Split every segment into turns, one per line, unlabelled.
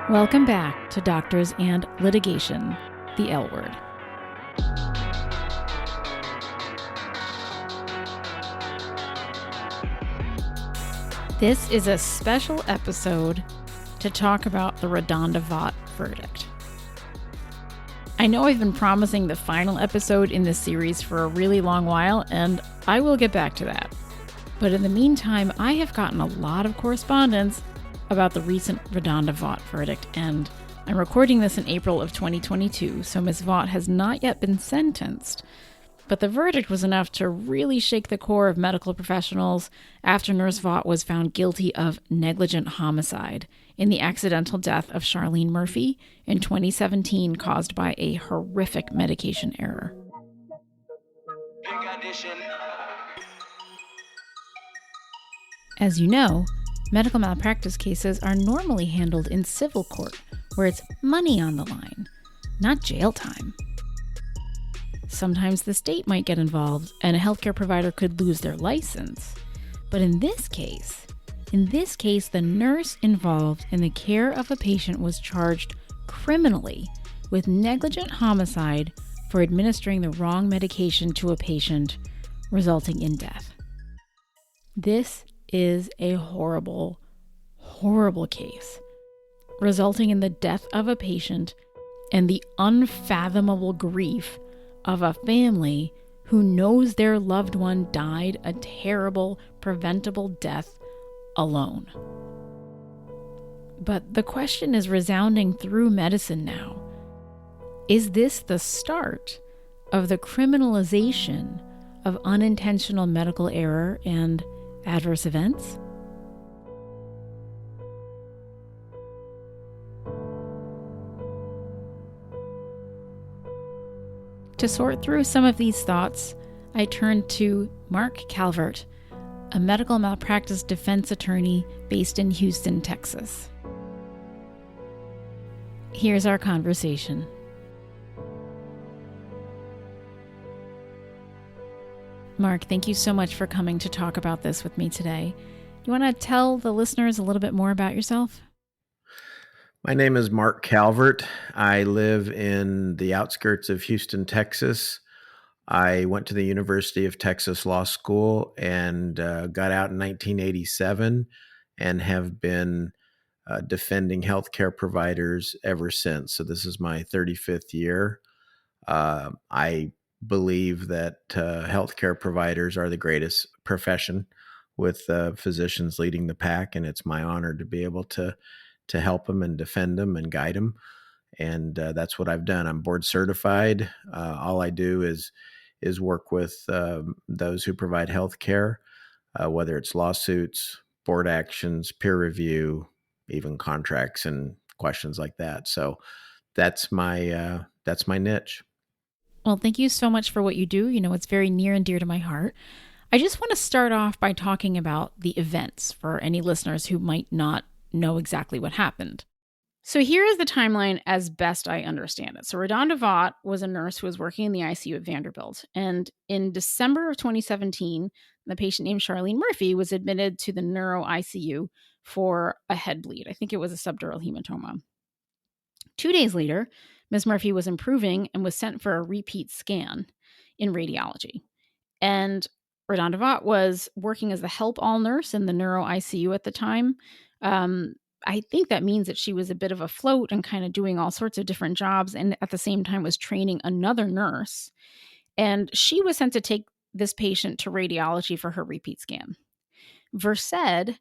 Welcome back to Doctors and Litigation, the L Word. This is a special episode to talk about the RaDonda Vaught verdict. I know I've been promising the final episode in this series for a really long while, and I will get back to that. But in the meantime, I have gotten a lot of correspondence about the recent RaDonda Vaught verdict, and I'm recording this in April of 2022, so Ms. Vaught has not yet been sentenced. But the verdict was enough to really shake the core of medical professionals after Nurse Vaught was found guilty of negligent homicide in the accidental death of Charlene Murphy in 2017 caused by a horrific medication error. As you know, medical malpractice cases are normally handled in civil court, where it's money on the line, not jail time. Sometimes the state might get involved and a healthcare provider could lose their license. But in this case, the nurse involved in the care of a patient was charged criminally with negligent homicide for administering the wrong medication to a patient, resulting in death. This is a horrible, horrible case, resulting in the death of a patient and the unfathomable grief of a family who knows their loved one died a terrible, preventable death alone. But the question is resounding through medicine now. Is this the start of the criminalization of unintentional medical error and adverse events? To sort through some of these thoughts, I turned to Marc Calvert, a medical malpractice defense attorney based in Houston, Texas. Here's our conversation. Marc, thank you so much for coming to talk about this with me today. You want to tell the listeners a little bit more about yourself?
My name is Marc Calvert. I live in the outskirts of Houston, Texas. I went to the University of Texas Law School and got out in 1987 and have been defending healthcare providers ever since. So this is my 35th year. I believe that healthcare providers are the greatest profession, with physicians leading the pack, and it's my honor to be able to help them and defend them and guide them. And that's what I've done. I'm board certified. All I do is work with those who provide health care, whether it's lawsuits, board actions, peer review, even contracts and questions like that. So that's my niche.
Well, thank you so much for what you do. You know, it's very near and dear to my heart. I just want to start off by talking about the events for any listeners who might not know exactly what happened. So here is the timeline as best I understand it. So RaDonda Vaught was a nurse who was working in the ICU at Vanderbilt. And in December of 2017, the patient named Charlene Murphy was admitted to the neuro ICU for a head bleed. I think it was a subdural hematoma. 2 days later, Ms. Murphy was improving and was sent for a repeat scan in radiology. And RaDonda Vaught was working as the help-all nurse in the neuro ICU at the time. I think that means that she was a bit of a float and kind of doing all sorts of different jobs, and at the same time was training another nurse. And she was sent to take this patient to radiology for her repeat scan. Versed,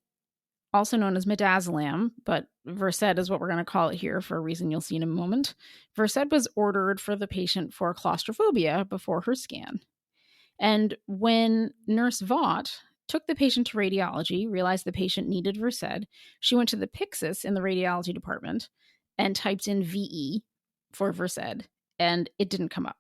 also known as midazolam, but Versed is what we're going to call it here for a reason you'll see in a moment. Versed was ordered for the patient for claustrophobia before her scan. And when Nurse Vaught took the patient to radiology, realized the patient needed Versed, she went to the Pyxis in the radiology department and typed in VE for Versed, and it didn't come up.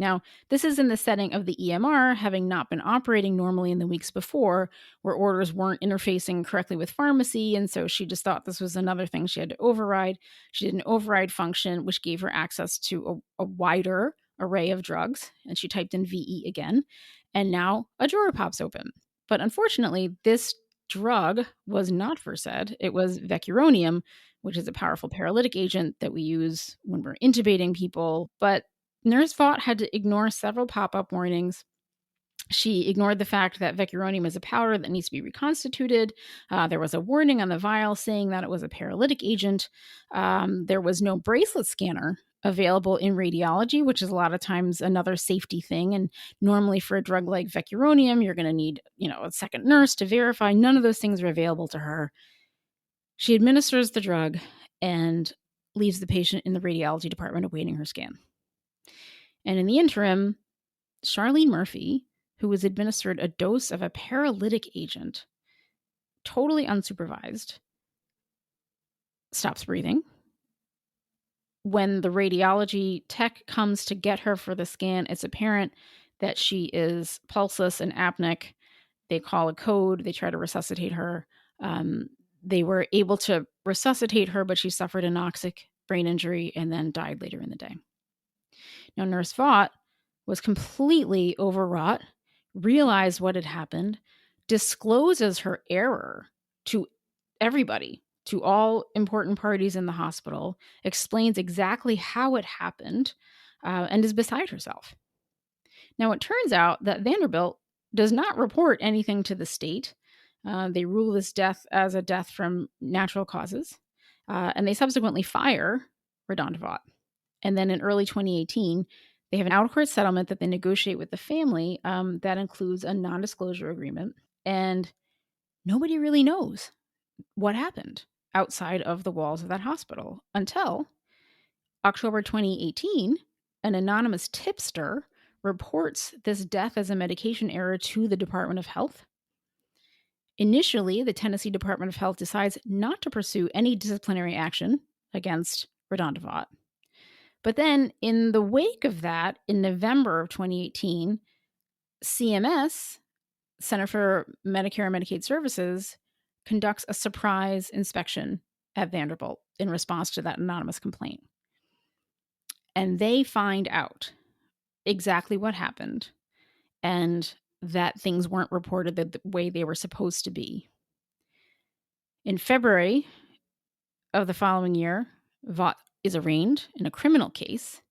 Now, this is in the setting of the EMR having not been operating normally in the weeks before, where orders weren't interfacing correctly with pharmacy, and so she just thought this was another thing she had to override. She did an override function, which gave her access to a wider array of drugs, and she typed in VE again, and now a drawer pops open. But unfortunately, this drug was not Versed. It was vecuronium, which is a powerful paralytic agent that we use when we're intubating people. But Nurse Vaught had to ignore several pop-up warnings. She ignored the fact that vecuronium is a powder that needs to be reconstituted. There was a warning on the vial saying that it was a paralytic agent. There was no bracelet scanner available in radiology, which is a lot of times another safety thing. And normally for a drug like vecuronium, you're going to need, a second nurse to verify. None of those things are available to her. She administers the drug and leaves the patient in the radiology department awaiting her scan. And in the interim, Charlene Murphy, who was administered a dose of a paralytic agent, totally unsupervised, stops breathing. When the radiology tech comes to get her for the scan, it's apparent that she is pulseless and apneic. They call a code. They try to resuscitate her. They were able to resuscitate her, but she suffered an anoxic brain injury and then died later in the day. Now, Nurse Vaught was completely overwrought, realized what had happened, discloses her error to everybody, to all important parties in the hospital, explains exactly how it happened, and is beside herself. Now, it turns out that Vanderbilt does not report anything to the state. They rule this death as a death from natural causes, and they subsequently fire RaDonda Vaught. And then in early 2018, they have an out-of-court settlement that they negotiate with the family that includes a non-disclosure agreement. And nobody really knows what happened outside of the walls of that hospital until October 2018, an anonymous tipster reports this death as a medication error to the Department of Health. Initially, the Tennessee Department of Health decides not to pursue any disciplinary action against RaDonda Vaught. But then in the wake of that, in November of 2018, CMS, Center for Medicare and Medicaid Services, conducts a surprise inspection at Vanderbilt in response to that anonymous complaint. And they find out exactly what happened and that things weren't reported the way they were supposed to be. In February of the following year, Vaught is arraigned in a criminal case.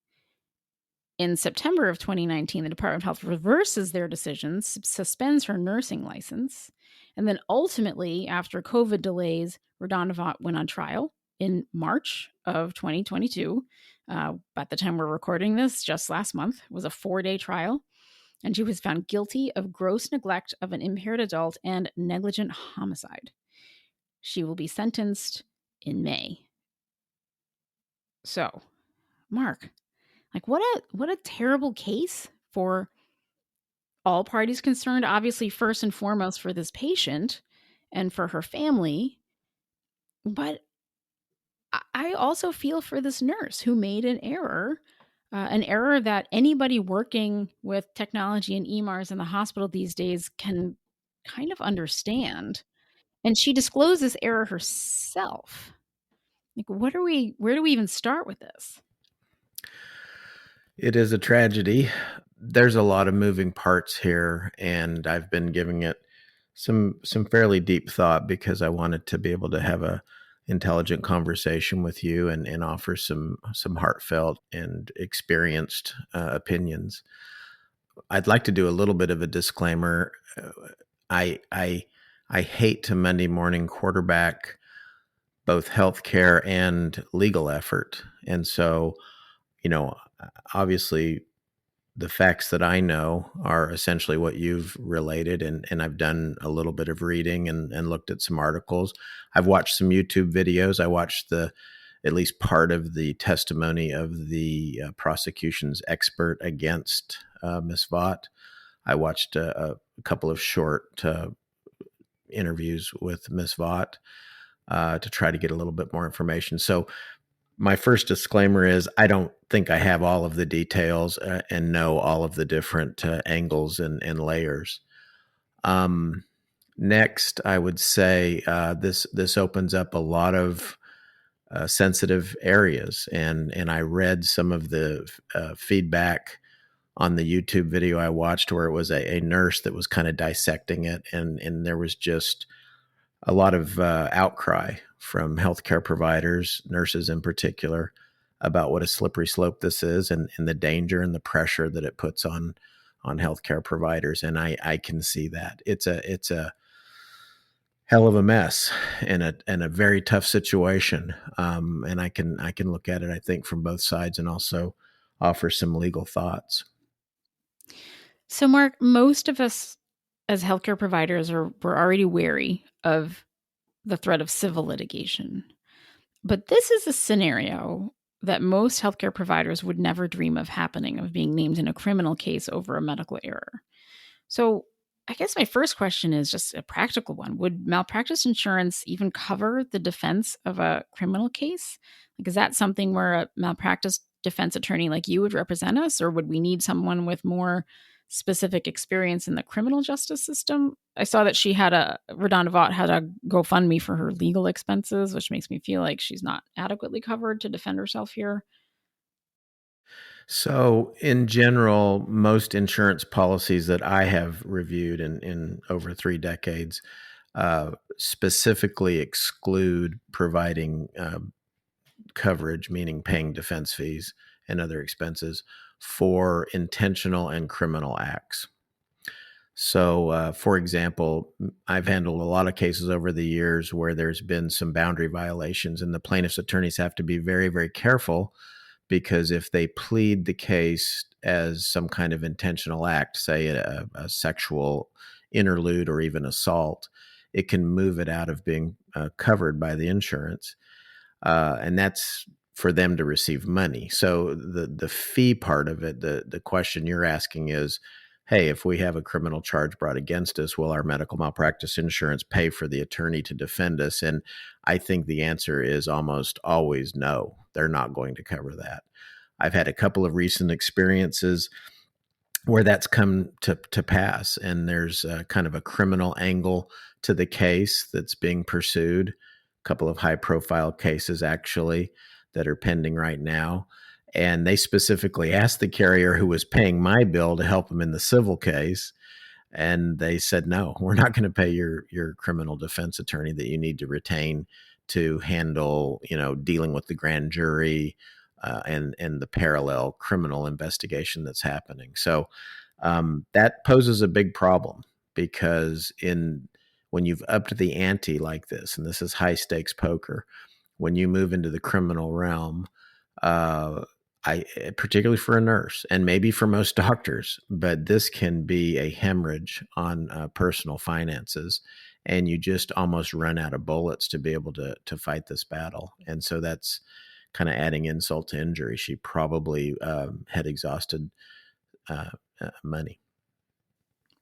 In September of 2019, the Department of Health reverses their decisions, suspends her nursing license, and then ultimately, after COVID delays, RaDonda Vaught went on trial in March of 2022. At the time we're recording this, just last month, it was a 4-day trial, and she was found guilty of gross neglect of an impaired adult and negligent homicide. She will be sentenced in May. So, Mark, what a terrible case for all parties concerned. Obviously, first and foremost for this patient and for her family. But I also feel for this nurse who made an error that anybody working with technology and EMRs in the hospital these days can kind of understand. And she disclosed this error herself. Where do we even start with this?
It is a tragedy. There's a lot of moving parts here, and I've been giving it some fairly deep thought because I wanted to be able to have a intelligent conversation with you and offer some heartfelt and experienced opinions. I'd like to do a little bit of a disclaimer. I hate to Monday morning quarterback both healthcare and legal effort. And so, obviously the facts that I know are essentially what you've related. And I've done a little bit of reading and looked at some articles. I've watched some YouTube videos. I watched at least part of the testimony of the prosecution's expert against Ms. Vaught. I watched a couple of short interviews with Ms. Vaught to try to get a little bit more information. So my first disclaimer is I don't think I have all of the details and know all of the different angles and layers. Next, I would say this opens up a lot of sensitive areas, and I read some of the feedback on the YouTube video I watched where it was a nurse that was kind of dissecting it, and there was just a lot of outcry from healthcare providers, nurses in particular, about what a slippery slope this is, and the danger and the pressure that it puts on healthcare providers. And I can see that it's a hell of a mess and a very tough situation. And I can look at it, I think, from both sides, and also offer some legal thoughts.
So, Mark, most of us as healthcare providers we're already wary of the threat of civil litigation. But this is a scenario that most healthcare providers would never dream of happening, of being named in a criminal case over a medical error. So, I guess my first question is just a practical one. Would malpractice insurance even cover the defense of a criminal case? Like, is that something where a malpractice defense attorney like you would represent us, or would we need someone with more specific experience in the criminal justice system? I saw that RaDonda Vaught had a GoFundMe for her legal expenses, which makes me feel like she's not adequately covered to defend herself here.
So, in general, most insurance policies that I have reviewed in over 3 decades specifically exclude providing coverage, meaning paying defense fees and other expenses for intentional and criminal acts. So, for example, I've handled a lot of cases over the years where there's been some boundary violations, and the plaintiff's attorneys have to be very, very careful, because if they plead the case as some kind of intentional act, say a sexual interlude or even assault, it can move it out of being covered by the insurance. And that's for them to receive money. So the fee part of it, the question you're asking is, hey, if we have a criminal charge brought against us, will our medical malpractice insurance pay for the attorney to defend us? And I think the answer is almost always no. They're not going to cover that. I've had a couple of recent experiences where that's come to pass, and there's kind of a criminal angle to the case that's being pursued. A couple of high profile cases, actually, that are pending right now. And they specifically asked the carrier who was paying my bill to help them in the civil case. And they said, no, we're not going to pay your criminal defense attorney that you need to retain to handle, dealing with the grand jury and the parallel criminal investigation that's happening. So that poses a big problem, because when you've upped the ante like this, and this is high stakes poker, when you move into the criminal realm, uh, particularly for a nurse and maybe for most doctors, but this can be a hemorrhage on personal finances, and you just almost run out of bullets to be able to fight this battle. And so that's kind of adding insult to injury. She probably had exhausted money.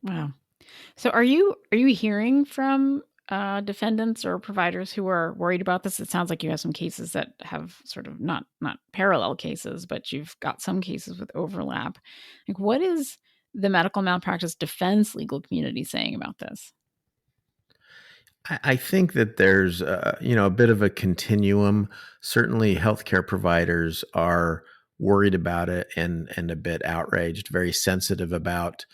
Wow. So are you hearing from defendants or providers who are worried about this? It sounds like you have some cases that have sort of not parallel cases, but you've got some cases with overlap. Like, what is the medical malpractice defense legal community saying about this?
I think that there's a bit of a continuum. Certainly, healthcare providers are worried about it and a bit outraged, very sensitive about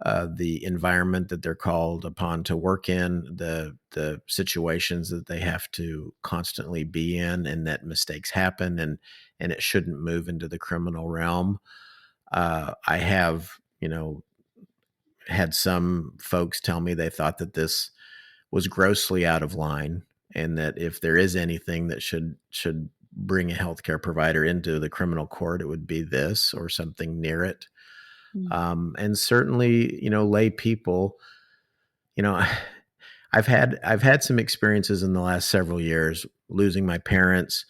the environment that they're called upon to work in, the situations that they have to constantly be in, and that mistakes happen, and it shouldn't move into the criminal realm. I have, had some folks tell me they thought that this was grossly out of line, and that if there is anything that should bring a healthcare provider into the criminal court, it would be this or something near it.
Mm.
And certainly, lay people, you know, I've had some experiences in the last several years, losing my parents,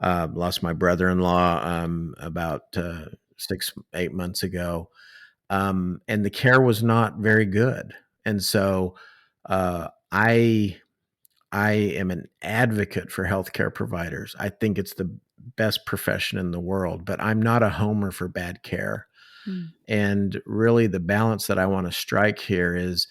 lost my brother-in-law about 6-8 months ago, and the care was not very good. And so I am an advocate for healthcare providers. I think it's the best profession in the world, but I'm not a homer for bad care.
Mm.
And really, the balance that I want to strike here is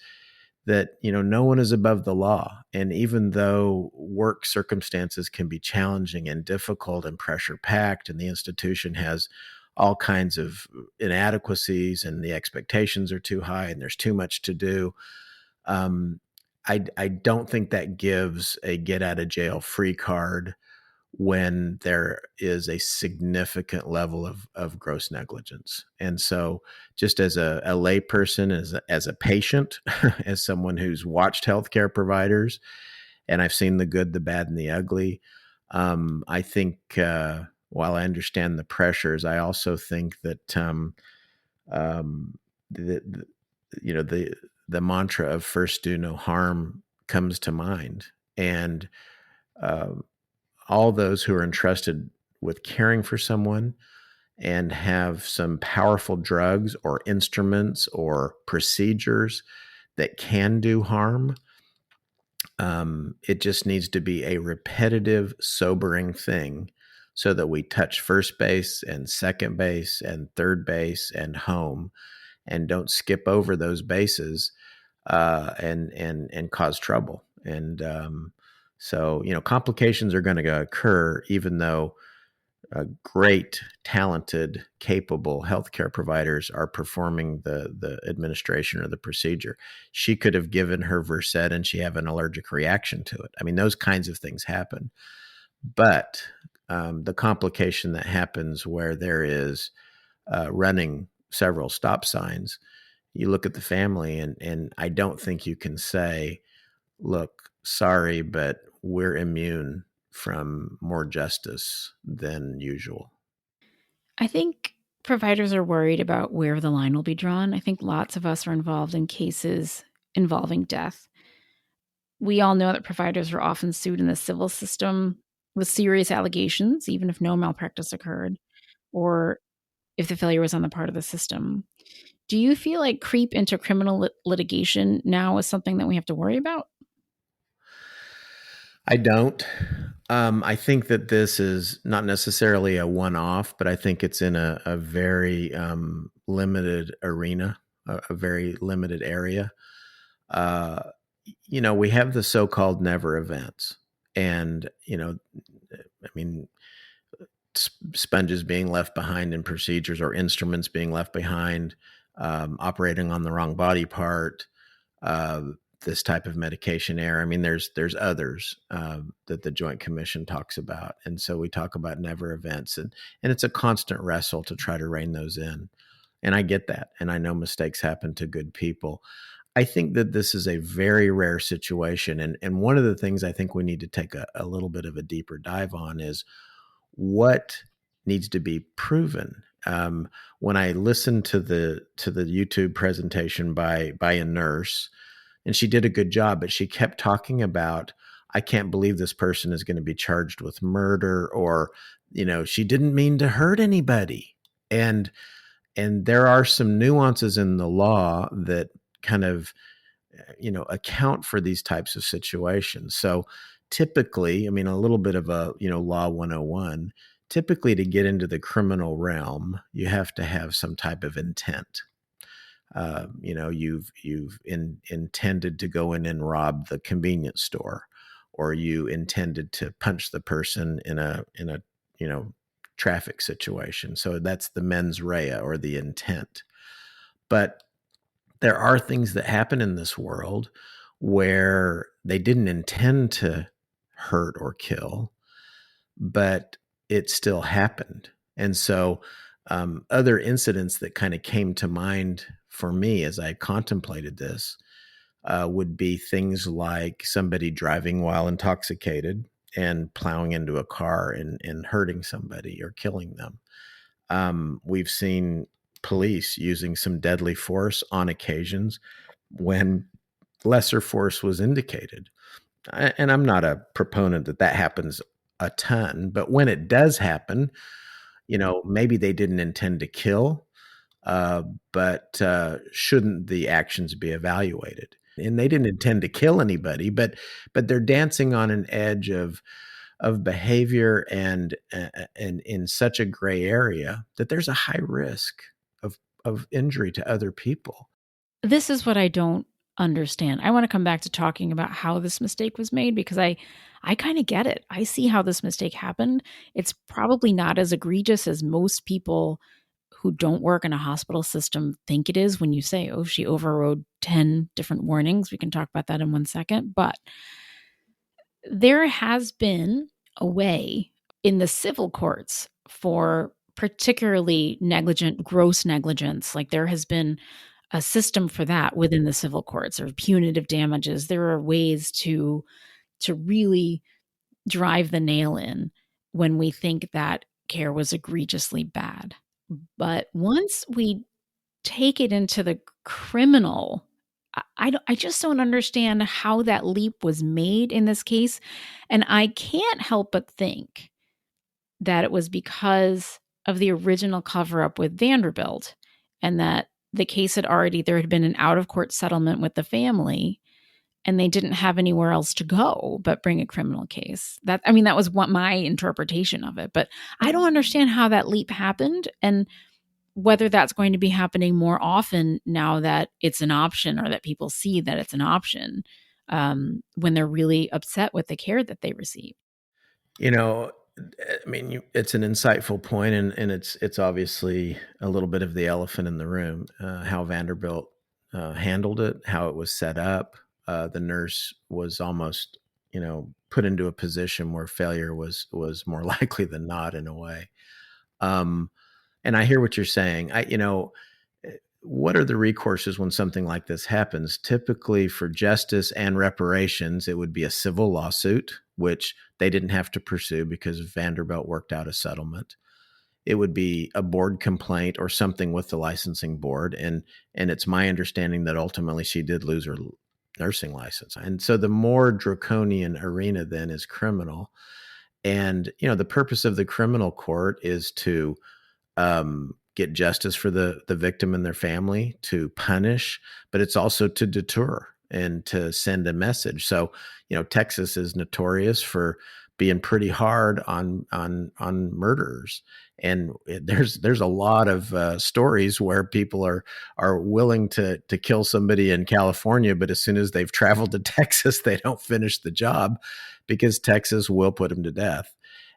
that, no one is above the law. And even though work circumstances can be challenging and difficult and pressure packed, and the institution has all kinds of inadequacies, and the expectations are too high, and there's too much to do, um, I don't think that gives a get out of jail free card when there is a significant level of gross negligence. And so, just as a layperson, as a patient, as someone who's watched healthcare providers, and I've seen the good, the bad, and the ugly, I think while I understand the pressures, I also think that um, the you know the mantra of first do no harm comes to mind, and uh, all those who are entrusted with caring for someone and have some powerful drugs or instruments or procedures that can do harm. It just needs to be a repetitive, sobering thing so that we touch first base and second base and third base and home and don't skip over those bases and cause trouble. And so, complications are going to occur, even though great, talented, capable healthcare providers are performing the administration or the procedure. She could have given her Versed and she have an allergic reaction to it. I mean, those kinds of things happen. But the complication that happens where there is running several stop signs, you look at the family, and I don't think you can say, look, sorry, but we're immune from more justice than usual.
I think providers are worried about where the line will be drawn. I think lots of us are involved in cases involving death. We all know that providers are often sued in the civil system with serious allegations, even if no malpractice occurred, or if the failure was on the part of the system. Do you feel like creep into criminal litigation now is something that we have to worry about?
I don't. I think that this is not necessarily a one off, but I think it's in a very limited arena, a very limited area. Uh, we have the so called never events. And, I mean, sponges being left behind in procedures or instruments being left behind, operating on the wrong body part, uh, this type of medication error. I mean, there's others that the Joint Commission talks about, and so we talk about never events, and it's a constant wrestle to try to rein those in. And I get that, and I know mistakes happen to good people. I think that this is a very rare situation, and one of the things I think we need to take a little bit of a deeper dive on is what needs to be proven. When I listened to the YouTube presentation by a nurse, and she did a good job, but she kept talking about, I can't believe this person is going to be charged with murder, or she didn't mean to hurt anybody. And there are some nuances in the law that kind of account for these types of situations. So typically, I mean, a little bit of a law 101, typically to get into the criminal realm, you have to have some type of intent. You've intended to go in and rob the convenience store, or you intended to punch the person in a traffic situation. So that's the mens rea, or the intent. But there are things that happen in this world where they didn't intend to hurt or kill, but it still happened. And so, other incidents that kind of came to mind for me as I contemplated this would be things like somebody driving while intoxicated and plowing into a car and hurting somebody or killing them. We've seen police using some deadly force on occasions when lesser force was indicated. And I'm not a proponent that happens a ton, but when it does happen, maybe they didn't intend to kill, uh, but shouldn't the actions be evaluated? And they didn't intend to kill anybody, but they're dancing on an edge of behavior and in such a gray area that there's a high risk of injury to other people.
This is what I don't understand. I want to come back to talking about how this mistake was made, because I kind of get it. I see how this mistake happened. It's probably not as egregious as most people who don't work in a hospital system think it is when you say, oh, she overrode 10 different warnings. We can talk about that in 1 second. But there has been a way in the civil courts for particularly negligent, gross negligence. Like there has been a system for that within the civil courts, or punitive damages. There are ways to really drive the nail in when we think that care was egregiously bad. But once we take it into the criminal, I just don't understand how that leap was made in this case. And I can't help but think that it was because of the original cover up with Vanderbilt, and that the case there had been an out of court settlement with the family, and they didn't have anywhere else to go but bring a criminal case. That was what my interpretation of it. But I don't understand how that leap happened, and whether that's going to be happening more often now that it's an option, or that people see that it's an option when they're really upset with the care that they receive.
It's an insightful point, and it's obviously a little bit of the elephant in the room, how Vanderbilt handled it, how it was set up. The nurse was almost, put into a position where failure was more likely than not, in a way. And I hear what you're saying. What are the recourses when something like this happens? Typically, for justice and reparations, it would be a civil lawsuit, which they didn't have to pursue because Vanderbilt worked out a settlement. It would be a board complaint or something with the licensing board. And it's my understanding that ultimately she did lose her nursing license. And so the more draconian arena then is criminal. And, the purpose of the criminal court is to get justice for the victim and their family, to punish, but it's also to deter and to send a message. So, Texas is notorious for being pretty hard on murderers, and there's a lot of stories where people are willing to kill somebody in California, but as soon as they've traveled to Texas, they don't finish the job because Texas will put them to death.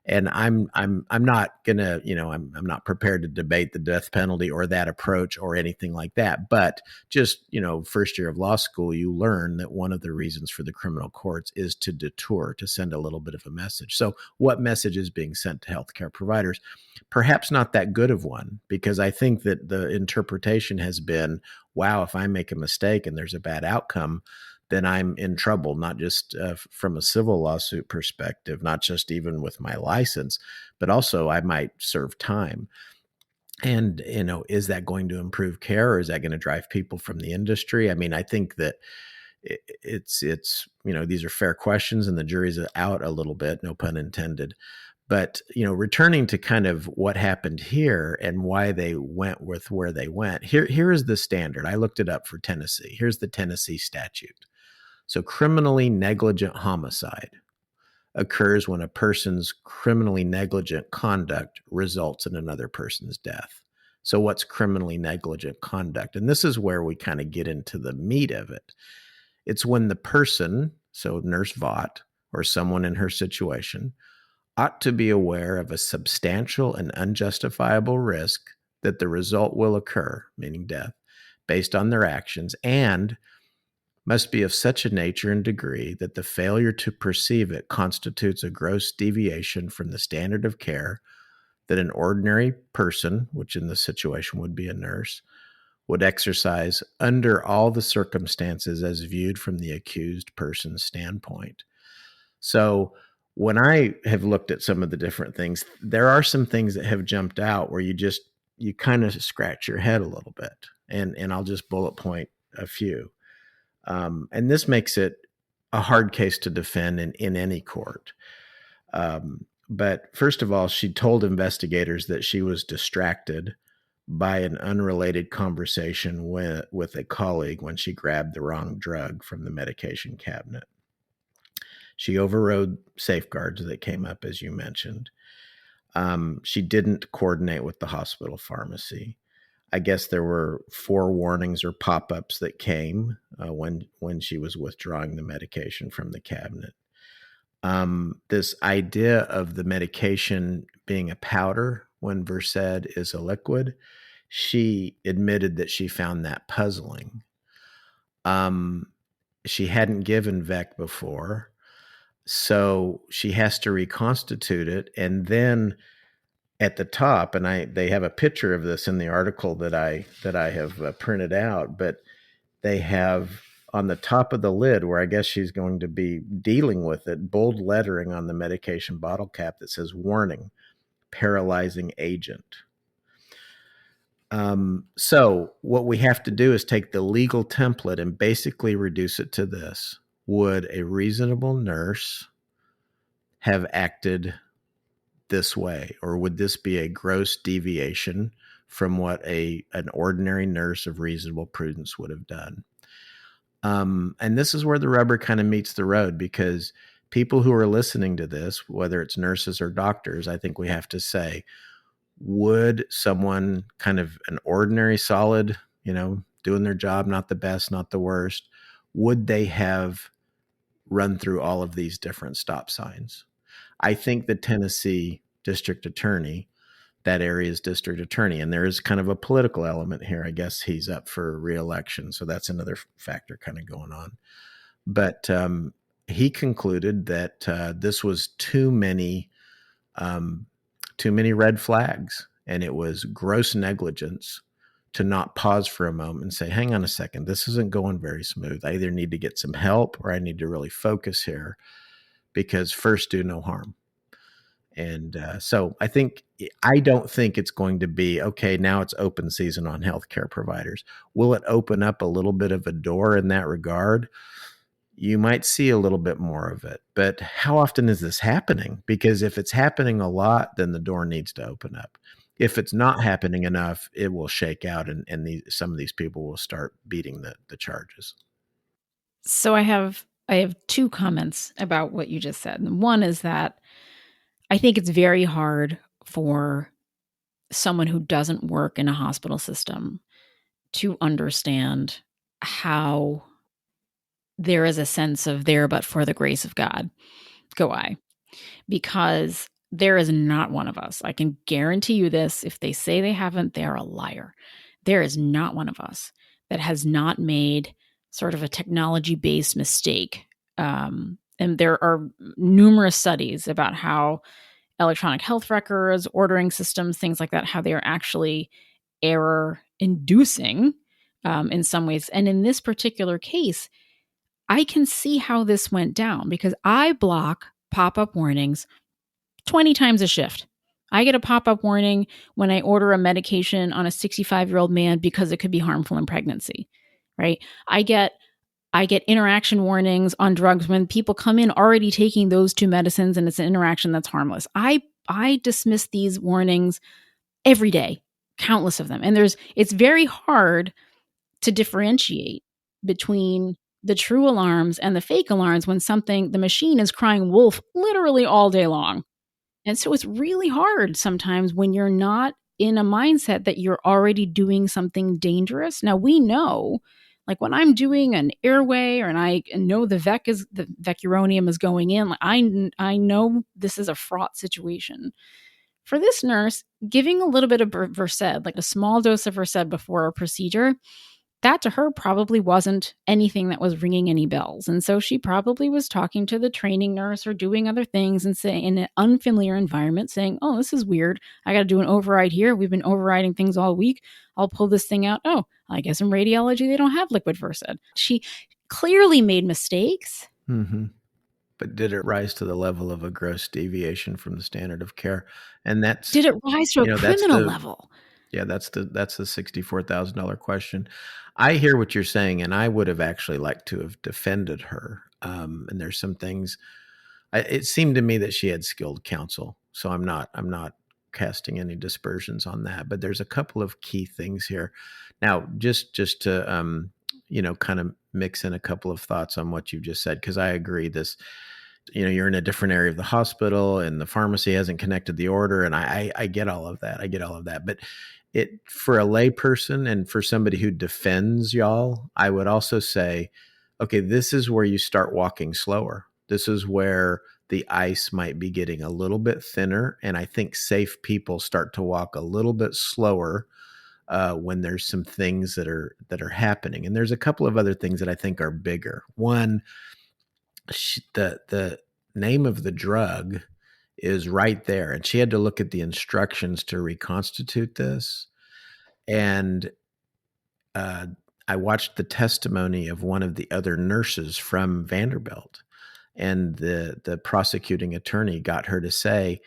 And I'm not gonna, I'm not prepared to debate the death penalty or that approach or anything like that. But just, first year of law school, you learn that one of the reasons for the criminal courts is to deter, to send a little bit of a message. So what message is being sent to healthcare providers? Perhaps not that good of one, because I think that the interpretation has been, wow, if I make a mistake and there's a bad outcome, then I'm in trouble, not just from a civil lawsuit perspective, not just even with my license, but also I might serve time. And, is that going to improve care, or is that going to drive people from the industry? I think that it's these are fair questions, and the jury's out a little bit, no pun intended. But, returning to kind of what happened here and why they went with where they went, here is the standard. I looked it up for Tennessee. Here's the Tennessee statute. So criminally negligent homicide occurs when a person's criminally negligent conduct results in another person's death. So what's criminally negligent conduct? And this is where we kind of get into the meat of it. It's when the person, so Nurse Vaught or someone in her situation, ought to be aware of a substantial and unjustifiable risk that the result will occur, meaning death, based on their actions, and must be of such a nature and degree that the failure to perceive it constitutes a gross deviation from the standard of care that an ordinary person, which in this situation would be a nurse, would exercise under all the circumstances as viewed from the accused person's standpoint. So when I have looked at some of the different things, there are some things that have jumped out where you kind of scratch your head a little bit. And I'll just bullet point a few. And this makes it a hard case to defend in any court. But first of all, she told investigators that she was distracted by an unrelated conversation with a colleague when she grabbed the wrong drug from the medication cabinet. She overrode safeguards that came up, as you mentioned. She didn't coordinate with the hospital pharmacy. I guess there were 4 warnings or pop-ups that came when she was withdrawing the medication from the cabinet. This idea of the medication being a powder when Versed is a liquid she admitted that she found that puzzling. She hadn't given VEC before, so she has to reconstitute it. And then at the top, and they have a picture of this in the article that I have printed out, but they have on the top of the lid, where I guess she's going to be dealing with it, bold lettering on the medication bottle cap that says, "Warning, paralyzing agent." So what we have to do is take the legal template and basically reduce it to this: would a reasonable nurse have acted this way, or would this be a gross deviation from what an ordinary nurse of reasonable prudence would have done? And this is where the rubber kind of meets the road, because people who are listening to this, whether it's nurses or doctors, I think we have to say, would someone kind of an ordinary, solid, doing their job, not the best, not the worst, would they have run through all of these different stop signs? I think the Tennessee district attorney, that area's district attorney, and there is kind of a political element here. I guess he's up for re-election, so that's another factor kind of going on. But he concluded that this was too many red flags, and it was gross negligence to not pause for a moment and say, hang on a second, this isn't going very smooth. I either need to get some help or I need to really focus here, because first do no harm. And so I don't think it's going to be, okay, now it's open season on healthcare providers. Will it open up a little bit of a door in that regard? You might see a little bit more of it. But how often is this happening? Because if it's happening a lot, then the door needs to open up. If it's not happening enough, it will shake out, and some of these people will start beating the charges.
So I have two comments about what you just said. One is that I think it's very hard for someone who doesn't work in a hospital system to understand how there is a sense of there but for the grace of God go I. Because there is not one of us. I can guarantee you this. If they say they haven't, they're a liar. There is not one of us that has not made sort of a technology-based mistake. And there are numerous studies about how electronic health records, ordering systems, things like that, how they are actually error-inducing in some ways. And in this particular case, I can see how this went down, because I block pop-up warnings 20 times a shift. I get a pop-up warning when I order a medication on a 65-year-old man because it could be harmful in pregnancy, right? I get interaction warnings on drugs when people come in already taking those two medicines and it's an interaction that's harmless. I dismiss these warnings every day, countless of them. And it's very hard to differentiate between the true alarms and the fake alarms when the machine is crying wolf literally all day long. And so it's really hard sometimes when you're not in a mindset that you're already doing something dangerous. Now we know, like when I'm doing an airway and I know the vecuronium is going in, like I know this is a fraught situation. For this nurse, giving a little bit of Versed, like a small dose of Versed before a procedure, that to her probably wasn't anything that was ringing any bells. And so she probably was talking to the training nurse or doing other things and saying in an unfamiliar environment, saying, oh, this is weird. I got to do an override here. We've been overriding things all week. I'll pull this thing out. Oh, I guess in radiology, they don't have liquid Versed. She clearly made mistakes.
Mm-hmm. But did it rise to the level of a gross deviation from the standard of care? And
did it rise to a criminal level?
Yeah, that's the $64,000 question. I hear what you're saying, and I would have actually liked to have defended her. And there's some things. It seemed to me that she had skilled counsel, so I'm not casting any dispersions on that. But there's a couple of key things here. Now, just to kind of mix in a couple of thoughts on what you just said, because I agree. This, you're in a different area of the hospital, and the pharmacy hasn't connected the order, and I get all of that. But for a layperson and for somebody who defends y'all, I would also say, okay, this is where you start walking slower. This is where the ice might be getting a little bit thinner, and I think safe people start to walk a little bit slower when there's some things that are happening. And there's a couple of other things that I think are bigger. One, the name of the drug is right there, and she had to look at the instructions to reconstitute this. And uh, I watched the testimony of one of the other nurses from Vanderbilt, and the prosecuting attorney got her to say,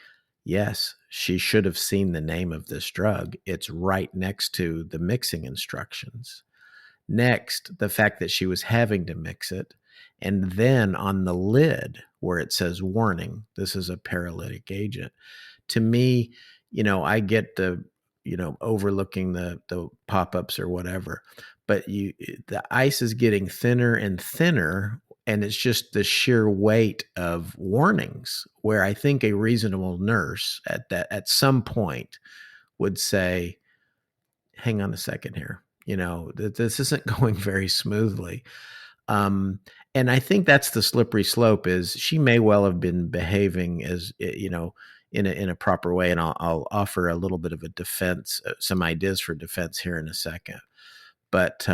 yes, she should have seen the name of this drug. It's right next to the mixing instructions. Next, the fact that she was having to mix it. And then on the lid where it says warning, this is a paralytic agent. To me, I get the, overlooking the pop-ups or whatever, but the ice is getting thinner and thinner, and it's just the sheer weight of warnings where I think a reasonable nurse at some point would say, hang on a second here. This isn't going very smoothly. And I think that's the slippery slope. Is she may well have been behaving as, in a proper way. And I'll offer a little bit of a defense, some ideas for defense here in a second. But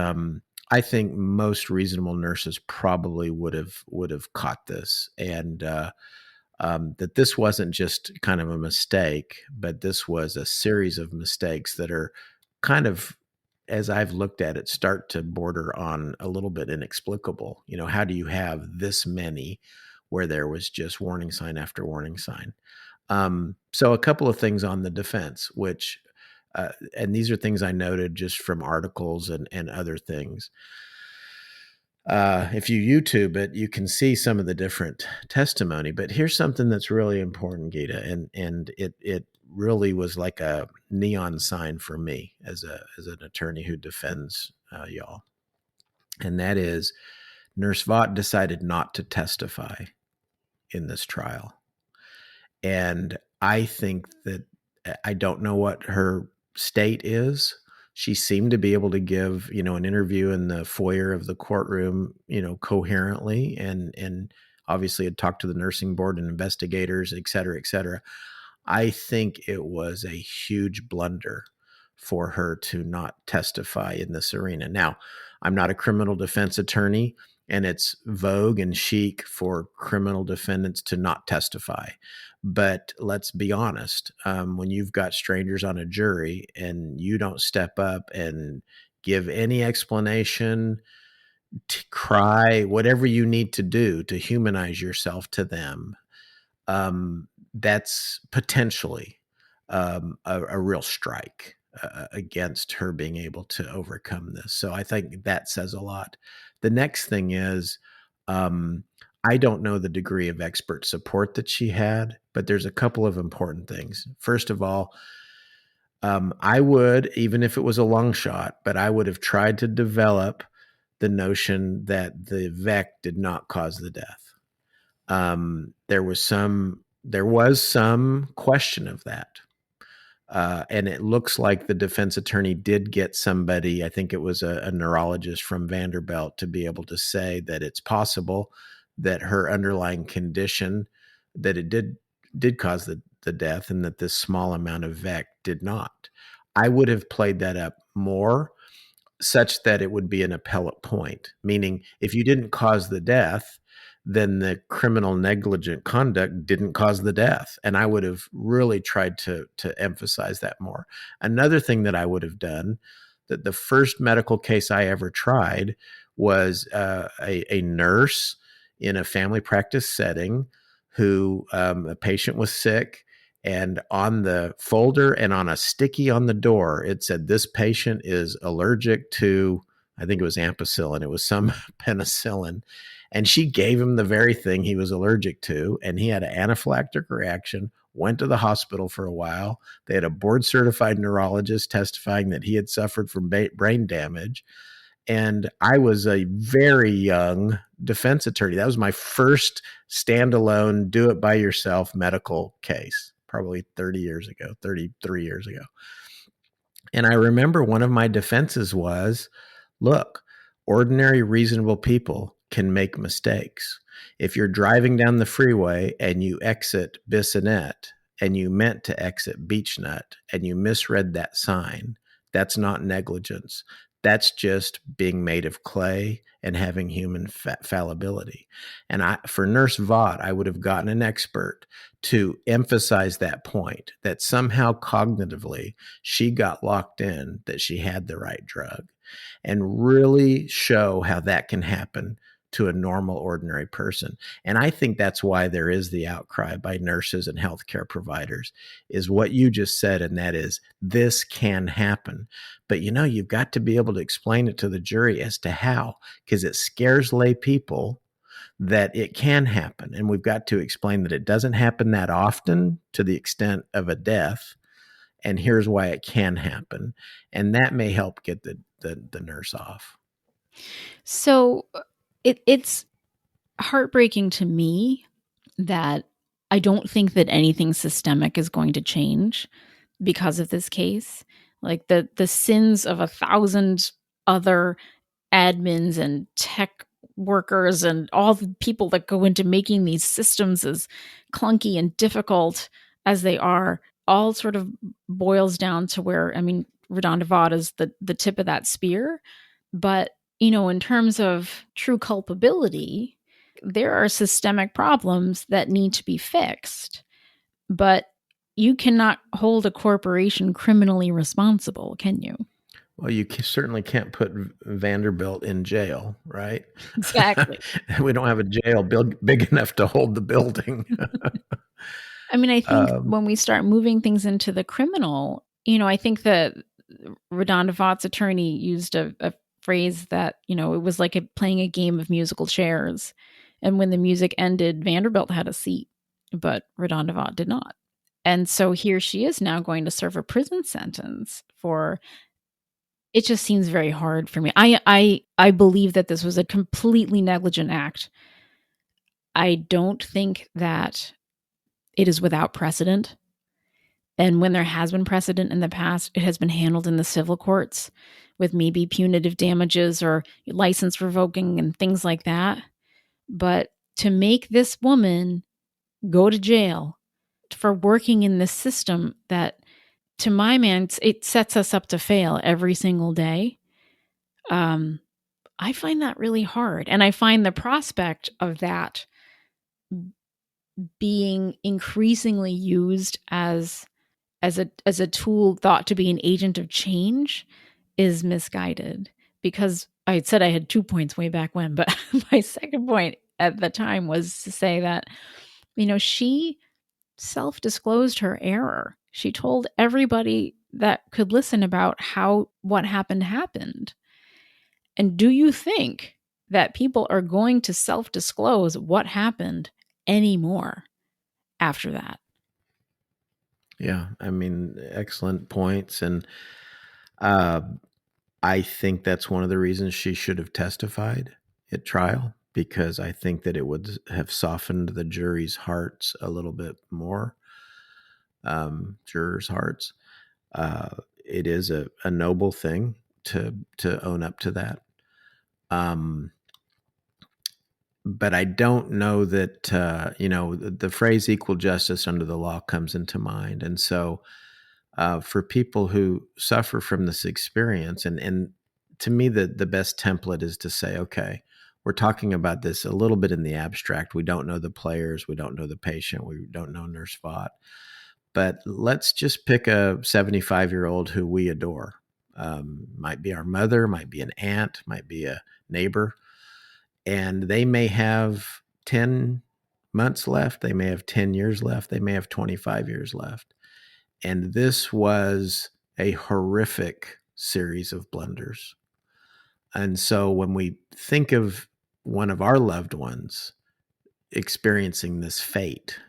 I think most reasonable nurses probably would have caught this, and that this wasn't just kind of a mistake, but this was a series of mistakes that are kind of, as I've looked at it, start to border on a little bit inexplicable. How do you have this many where there was just warning sign after warning sign? So a couple of things on the defense, which, and these are things I noted just from articles and other things. If you YouTube it, you can see some of the different testimony. But here's something that's really important, Gita, and it really was like a neon sign for me as an attorney who defends y'all. And that is, Nurse Vaught decided not to testify in this trial. And I think that, I don't know what her state is. She seemed to be able to give, an interview in the foyer of the courtroom, coherently, and obviously had talked to the nursing board and investigators, et cetera, et cetera. I think it was a huge blunder for her to not testify in this arena. Now, I'm not a criminal defense attorney, and it's vogue and chic for criminal defendants to not testify. But let's be honest, when you've got strangers on a jury and you don't step up and give any explanation, to cry, whatever you need to do to humanize yourself to them, that's potentially a real strike against her being able to overcome this. So I think that says a lot. The next thing is, I don't know the degree of expert support that she had, but there's a couple of important things. First of all, I would, even if it was a long shot, but I would have tried to develop the notion that the VEC did not cause the death. There was some question of that. And it looks like the defense attorney did get somebody, I think it was a neurologist from Vanderbilt, to be able to say that it's possible that her underlying condition, that it did cause the death, and that this small amount of VEC did not. I would have played that up more, such that it would be an appellate point, meaning if you didn't cause the death, then the criminal negligent conduct didn't cause the death. And I would have really tried to emphasize that more. Another thing that I would have done, that the first medical case I ever tried was a nurse in a family practice setting who, a patient was sick, and on the folder and on a sticky on the door, it said, this patient is allergic to, I think it was ampicillin. It was some penicillin. And she gave him the very thing he was allergic to, and he had an anaphylactic reaction, went to the hospital for a while. They had a board-certified neurologist testifying that he had suffered from brain damage. And I was a very young defense attorney. That was my first standalone, do-it-by-yourself medical case, probably 33 years ago. And I remember one of my defenses was, look, ordinary, reasonable people can make mistakes. If you're driving down the freeway and you exit Bissonnet and you meant to exit Beechnut and you misread that sign, That's not negligence. That's just being made of clay and having human fallibility. And for Nurse Vaught, I would have gotten an expert to emphasize that point, that somehow cognitively she got locked in that she had the right drug, and really show how that can happen to a normal, ordinary person. And I think that's why there is the outcry by nurses and healthcare providers, is what you just said, and that is, this can happen. But you've got to be able to explain it to the jury as to how, because it scares lay people that it can happen. And we've got to explain that it doesn't happen that often to the extent of a death. And here's why it can happen. And that may help get the nurse off.
So it's heartbreaking to me that I don't think that anything systemic is going to change because of this case. Like the sins of 1,000 other admins and tech workers and all the people that go into making these systems as clunky and difficult as they are, all sort of boils down to where, RaDonda Vaught is the tip of that spear. But, in terms of true culpability, there are systemic problems that need to be fixed. But you cannot hold a corporation criminally responsible, can you?
Well, you certainly can't put Vanderbilt in jail, right?
Exactly.
We don't have a jail big enough to hold the building.
I think when we start moving things into the criminal, I think that RaDonda Vaught's attorney used a phrase that, it was like playing a game of musical chairs. And when the music ended, Vanderbilt had a seat, but RaDonda Vaught did not. And so here she is now going to serve a prison sentence for... It just seems very hard for me. I believe that this was a completely negligent act. I don't think that it is without precedent. And when there has been precedent in the past, it has been handled in the civil courts with maybe punitive damages or license revoking and things like that. But to make this woman go to jail for working in this system that, to my mind, it sets us up to fail every single day. I find that really hard. And I find the prospect of that being increasingly used as a tool thought to be an agent of change is misguided. Because I had said I had 2 points way back when, but my second point at the time was to say that, she self-disclosed her error. She told everybody that could listen about how what happened. And do you think that people are going to self-disclose what happened anymore after that?
Yeah, excellent points. And I think that's one of the reasons she should have testified at trial, because I think that it would have softened the jury's hearts a little bit more. Jurors' hearts. It is a noble thing to own up to that. But I don't know that, the phrase equal justice under the law comes into mind. And so for people who suffer from this experience, and to me, the best template is to say, okay, we're talking about this a little bit in the abstract. We don't know the players. We don't know the patient. We don't know Nurse Vaught. But let's just pick a 75-year-old who we adore. Might be our mother, might be an aunt, might be a neighbor. And they may have 10 months left. They may have 10 years left. They may have 25 years left. And this was a horrific series of blunders. And so when we think of one of our loved ones experiencing this fate,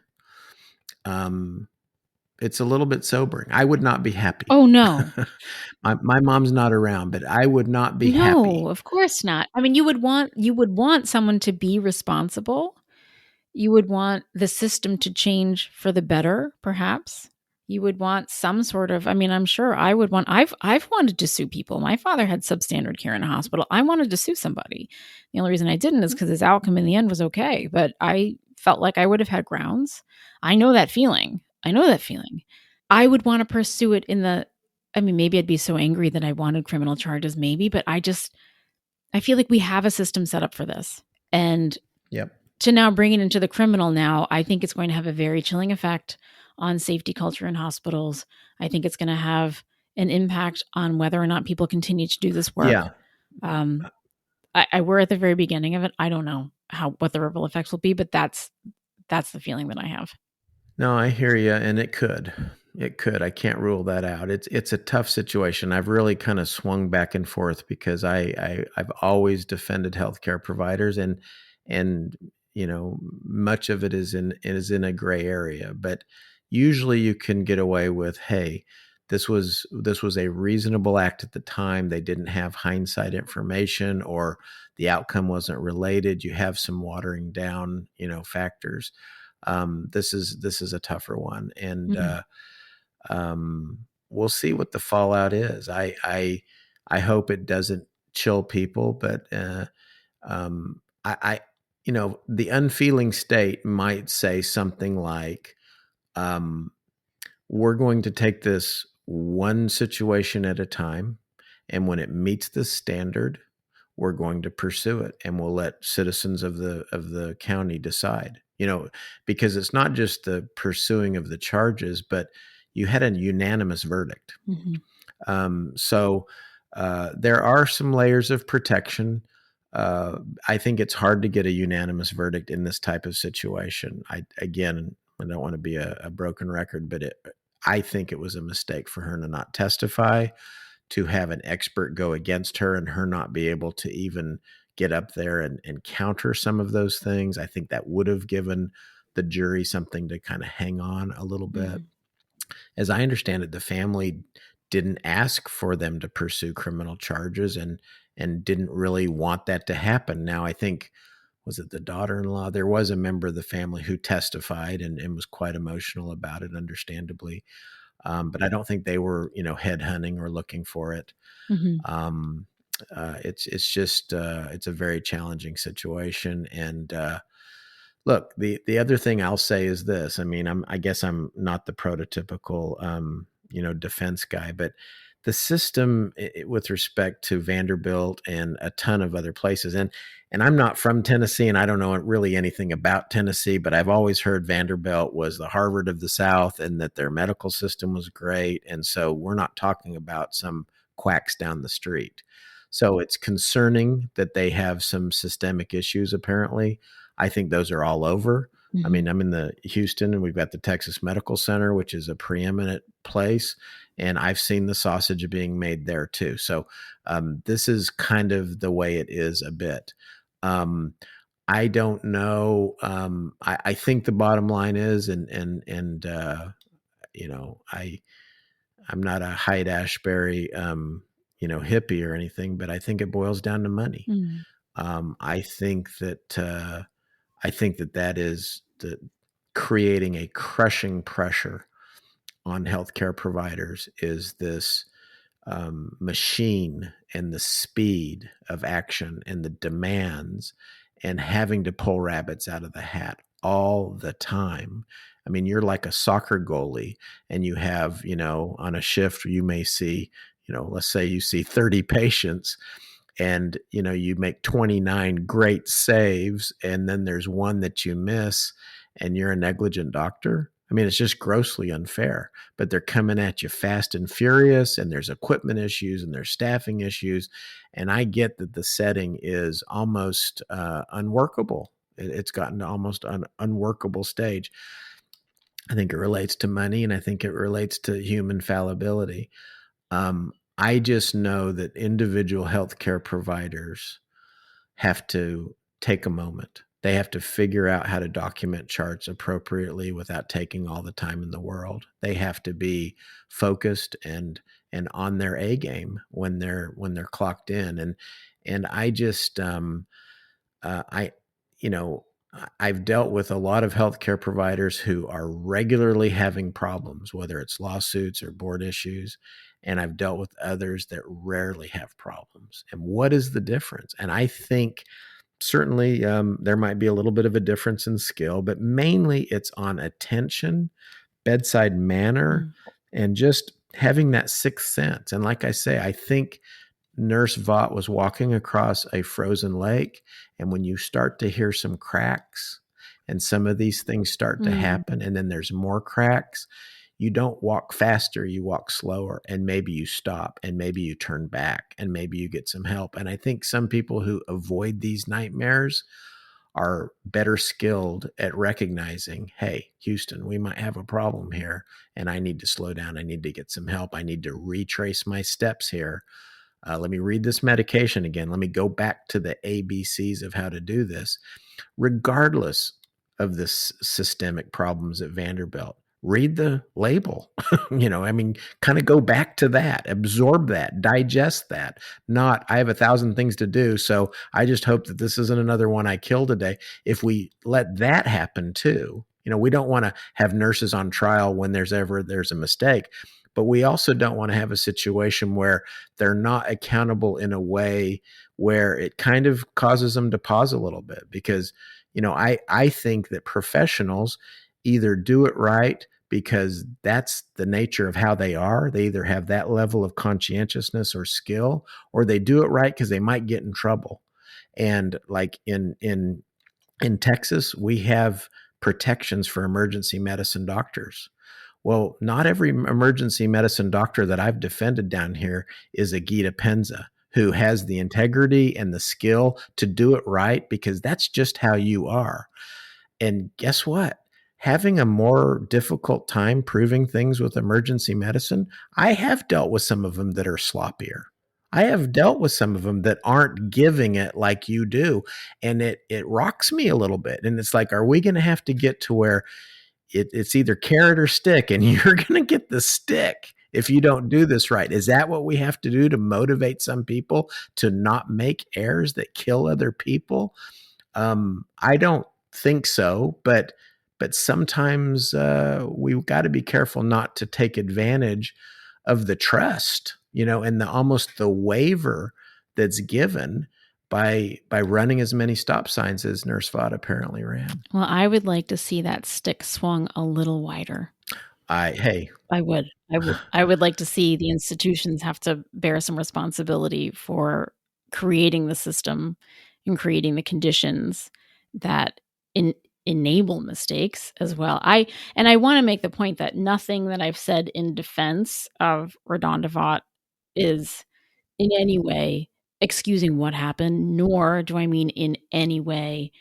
it's a little bit sobering. I would not be happy.
Oh, no.
My mom's not around, but I would not be happy.
No, of course not. You would want someone to be responsible. You would want the system to change for the better, perhaps. You would want some sort of, I'm sure I would want, I've wanted to sue people. My father had substandard care in a hospital. I wanted to sue somebody. The only reason I didn't is because his outcome in the end was okay, but I felt like I would have had grounds. I know that feeling. I would want to pursue it in the I mean, maybe I'd be so angry that I wanted criminal charges, maybe, but I feel like we have a system set up for this. And
Yep.
to now bring it into the criminal now, I think it's going to have a very chilling effect on safety culture in hospitals. I think it's going to have an impact on whether or not people continue to do this work.
Yeah.
We're at the very beginning of it. I don't know what the ripple effects will be, but that's the feeling that I have.
No, I hear you, and it could. I can't rule that out. It's a tough situation. I've really kind of swung back and forth because I've always defended healthcare providers, and much of it is in a gray area. But usually you can get away with, hey, this was a reasonable act at the time. They didn't have hindsight information, or the outcome wasn't related. You have some watering down, factors. This is a tougher one, and we'll see what the fallout is. I hope it doesn't chill people, but I the unfeeling state might say something like, we're going to take this one situation at a time, and when it meets the standard, we're going to pursue it, and we'll let citizens of the county decide. Because it's not just the pursuing of the charges, but you had a unanimous verdict. So there are some layers of protection. I think it's hard to get a unanimous verdict in this type of situation. I don't want to be a broken record, but I think it was a mistake for her to not testify, to have an expert go against her and her not be able to even get up there and counter some of those things. I think that would have given the jury something to kind of hang on a little bit. As I understand it, the family didn't ask for them to pursue criminal charges and didn't really want that to happen. Now, I think, was it the daughter-in-law? There was a member of the family who testified and was quite emotional about it, understandably. But I don't think they were, headhunting or looking for it. It's just it's a very challenging situation. And look, the other thing I'll say is this. I mean, I guess I'm not the prototypical defense guy, but the system with respect to Vanderbilt and a ton of other places, and I'm not from Tennessee, and I don't know really anything about Tennessee, but I've always heard Vanderbilt was the Harvard of the South and that their medical system was great. And so we're not talking about some quacks down the street. So it's concerning that they have some systemic issues, apparently. I think those are all over. I mean, I'm in the Houston, and we've got the Texas Medical Center, which is a preeminent place, and I've seen the sausage being made there too. So this is kind of the way it is a bit. I don't know. I think the bottom line is, I'm not a Hyde-Ashbury, hippie or anything, but I think it boils down to money. I think that that is creating a crushing pressure on healthcare providers, is this machine and the speed of action and the demands and having to pull rabbits out of the hat all the time. I mean, you're like a soccer goalie, and you have, on a shift, you may see, let's say you see 30 patients, and you make 29 great saves, and then there's one that you miss, and you're a negligent doctor. I mean, it's just grossly unfair, but they're coming at you fast and furious, and there's equipment issues and there's staffing issues. And I get that the setting is almost unworkable. It's gotten to almost an unworkable stage. I think it relates to money, and I think it relates to human fallibility. I just know that individual healthcare providers have to take a moment. They have to figure out how to document charts appropriately without taking all the time in the world. They have to be focused and on their A game when they're clocked in. And I just I've dealt with a lot of healthcare providers who are regularly having problems, whether it's lawsuits or board issues. And I've dealt with others that rarely have problems. And what is the difference? And I think certainly there might be a little bit of a difference in skill, but mainly it's on attention, bedside manner, and just having that sixth sense. And like I say, I think Nurse Vaught was walking across a frozen lake, and when you start to hear some cracks and some of these things start to happen, and then there's more cracks, you don't walk faster, you walk slower, and maybe you stop, and maybe you turn back, and maybe you get some help. And I think some people who avoid these nightmares are better skilled at recognizing, hey, Houston, we might have a problem here, and I need to slow down. I need to get some help. I need to retrace my steps here. Let me read this medication again. Let me go back to the ABCs of how to do this, regardless of the systemic problems at Vanderbilt. Read the label, kind of go back to that, absorb that, digest that. Not, I have 1,000 things to do, so I just hope that this isn't another one I kill today. If we let that happen too, we don't want to have nurses on trial when there's a mistake, but we also don't want to have a situation where they're not accountable in a way where it kind of causes them to pause a little bit. Because, I think that professionals either do it right because that's the nature of how they are. They either have that level of conscientiousness or skill, or they do it right because they might get in trouble. And like in Texas, we have protections for emergency medicine doctors. Well, not every emergency medicine doctor that I've defended down here is a Gita Pensa who has the integrity and the skill to do it right, because that's just how you are. And guess what? Having a more difficult time proving things with emergency medicine, I have dealt with some of them that are sloppier. I have dealt with some of them that aren't giving it like you do. And it rocks me a little bit. And it's like, are we going to have to get to where it's either carrot or stick, and you're going to get the stick if you don't do this right? Is that what we have to do to motivate some people to not make errors that kill other people? I don't think so, but sometimes we've got to be careful not to take advantage of the trust, and the waiver that's given by running as many stop signs as Nurse Vaught apparently ran.
Well, I would like to see that stick swung a little wider.
I
would like to see the institutions have to bear some responsibility for creating the system and creating the conditions that enable mistakes as well. I want to make the point that nothing that I've said in defense of RaDonda Vaught is in any way excusing what happened, nor do I mean in any way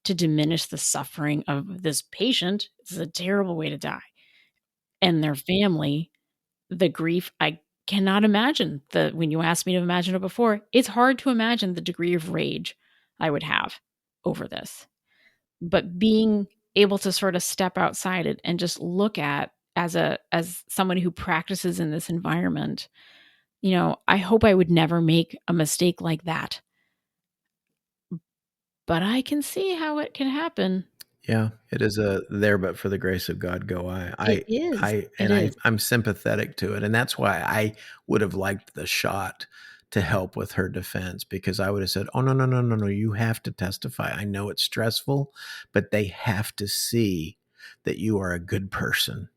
to diminish the suffering of this patient. This is a terrible way to die. And their family, the grief, I cannot imagine. When you asked me to imagine it before, it's hard to imagine the degree of rage I would have over this. But being able to sort of step outside it and just look at as someone who practices in this environment, I hope I would never make a mistake like that. But I can see how it can happen.
Yeah, it is there, but for the grace of God go I.
It is.
I'm sympathetic to it, and that's why I would have liked the shot to help with her defense, because I would have said, "Oh no, you have to testify. I know it's stressful, but they have to see that you are a good person,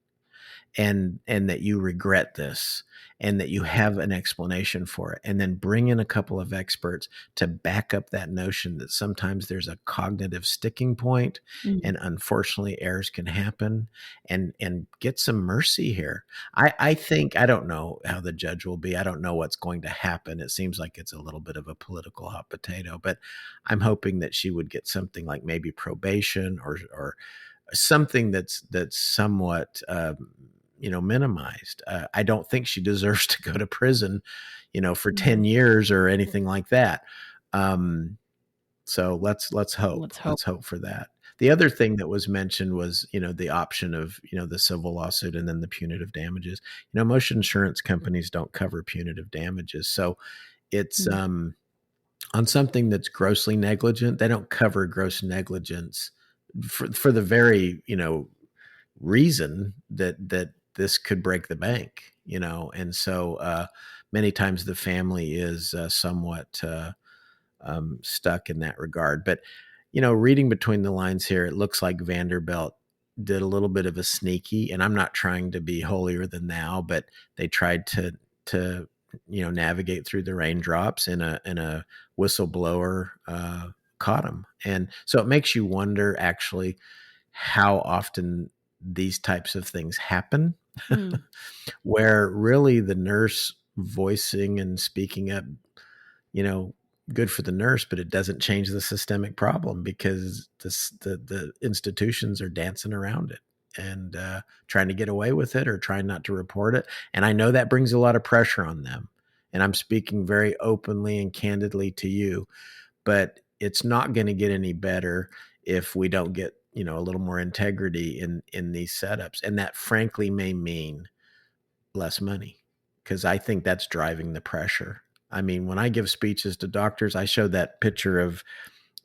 and that you regret this, and that you have an explanation for it, and then bring in a couple of experts to back up that notion that sometimes there's a cognitive sticking point, and unfortunately errors can happen, and get some mercy here." I think, I don't know how the judge will be. I don't know what's going to happen. It seems like it's a little bit of a political hot potato, but I'm hoping that she would get something like maybe probation or something that's somewhat minimized. I don't think she deserves to go to prison, for 10 years or anything like that. So let's hope. Let's hope for that. The other thing that was mentioned was, the option of, the civil lawsuit and then the punitive damages. Most insurance companies don't cover punitive damages. So it's on something that's grossly negligent. They don't cover gross negligence for the very, reason that this could break the bank, and so many times the family is somewhat stuck in that regard. But reading between the lines here, it looks like Vanderbilt did a little bit of a sneaky, and I'm not trying to be holier than thou, but they tried to navigate through the raindrops, and a whistleblower caught them. And so it makes you wonder actually how often these types of things happen, where really the nurse voicing and speaking up, good for the nurse, but it doesn't change the systemic problem, because the institutions are dancing around it and trying to get away with it, or trying not to report it. And I know that brings a lot of pressure on them. And I'm speaking very openly and candidly to you, but it's not going to get any better if we don't get, a little more integrity in these setups. And that frankly may mean less money, because I think that's driving the pressure. I mean, when I give speeches to doctors, I show that picture of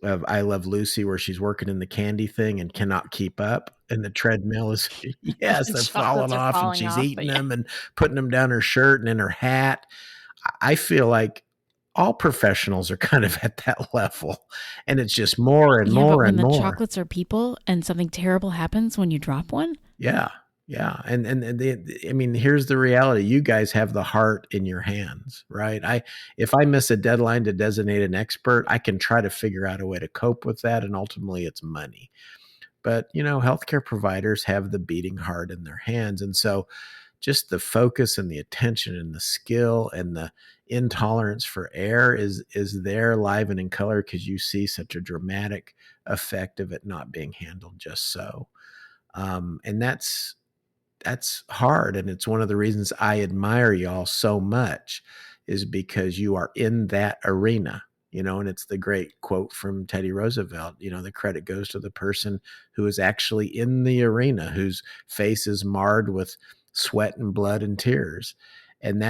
I Love Lucy, where she's working in the candy thing and cannot keep up. And the treadmill is, yes,
The
they're
chocolates
falling
are
off, and
falling
she's
off,
eating
but yeah.
them and putting them down her shirt and in her hat. I feel like all professionals are kind of at that level, and it's just more and
Yeah, but
more
when
and
the
more.
chocolates are people and something terrible happens when you drop one.
Yeah. Yeah. And I mean, here's the reality. You guys have the heart in your hands, right? If I miss a deadline to designate an expert, I can try to figure out a way to cope with that. And ultimately it's money. But, healthcare providers have the beating heart in their hands. And so just the focus and the attention and the skill and the intolerance for error is there live and in color, because you see such a dramatic effect of it not being handled just so. And that's hard. And it's one of the reasons I admire y'all so much, is because you are in that arena, and it's the great quote from Teddy Roosevelt, the credit goes to the person who is actually in the arena, whose face is marred with sweat and blood and tears. And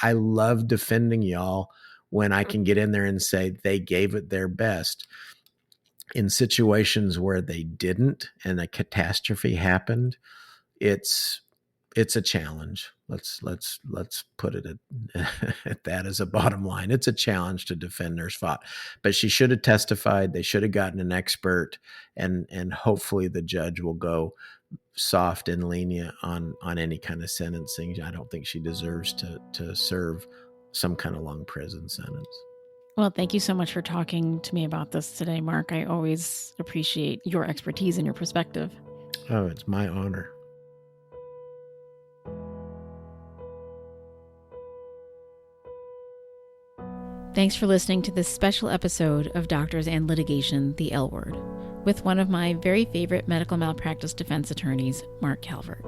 I love defending y'all when I can get in there and say they gave it their best. In situations where they didn't and a catastrophe happened, it's a challenge. Let's put it at that as a bottom line. It's a challenge to defend Nurse Vaught, but she should have testified. They should have gotten an expert, and hopefully the judge will go soft and lenient on any kind of sentencing. I don't think she deserves to serve some kind of long prison sentence.
Well, thank you so much for talking to me about this today, Marc. I always appreciate your expertise and your perspective.
Oh, it's my honor.
Thanks for listening to this special episode of Doctors and Litigation, the L Word, with one of my very favorite medical malpractice defense attorneys, Marc Calvert.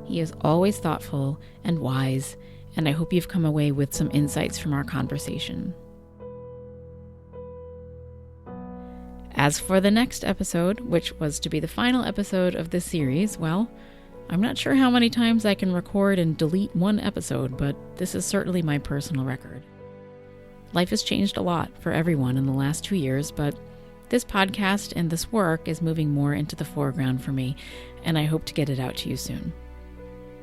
He is always thoughtful and wise, and I hope you've come away with some insights from our conversation. As for the next episode, which was to be the final episode of this series, well, I'm not sure how many times I can record and delete one episode, but this is certainly my personal record. Life has changed a lot for everyone in the last 2 years, but this podcast and this work is moving more into the foreground for me, and I hope to get it out to you soon.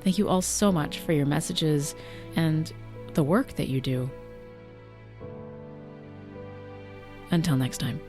Thank you all so much for your messages and the work that you do. Until next time.